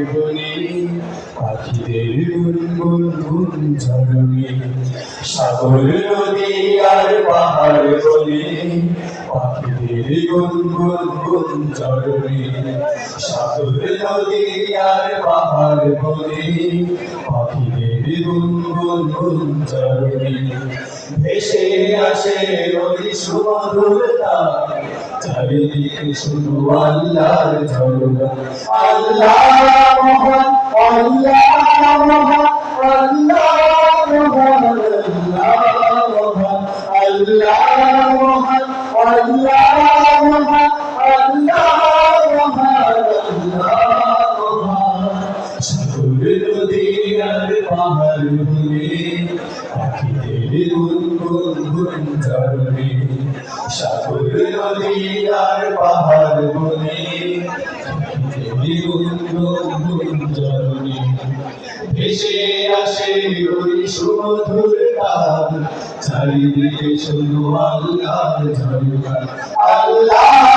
বনে পাখিদের গুনগুন গুঞ্জরণে সাগর নদী আর পাহাড় বনে পাখিদের গুনগুন গুঞ্জরণে সাগর নদী আর পাহাড় বনে পাখিদের গুনগুন গুঞ্জরণে ভেসে আসে ওই সুমধুর তান চারিদিকে শুধু আল্লাহর ঝলক আল্লাহ মহান আল্লাহ মহান আল্লাহ মহান আল্লাহ মহান আল্লাহ মহান আল্লাহ মহান আল্লাহ মহান সাগর নদী আর পাহাড় বনে পাখিদের গুনগুন গুঞ্জরণে সাগর নদী আর পাহাড় বনে ভেসে আসে ওই সুমধুর গান চারিদিকে শুধু আল্লাহর ঝলক আল্লাহ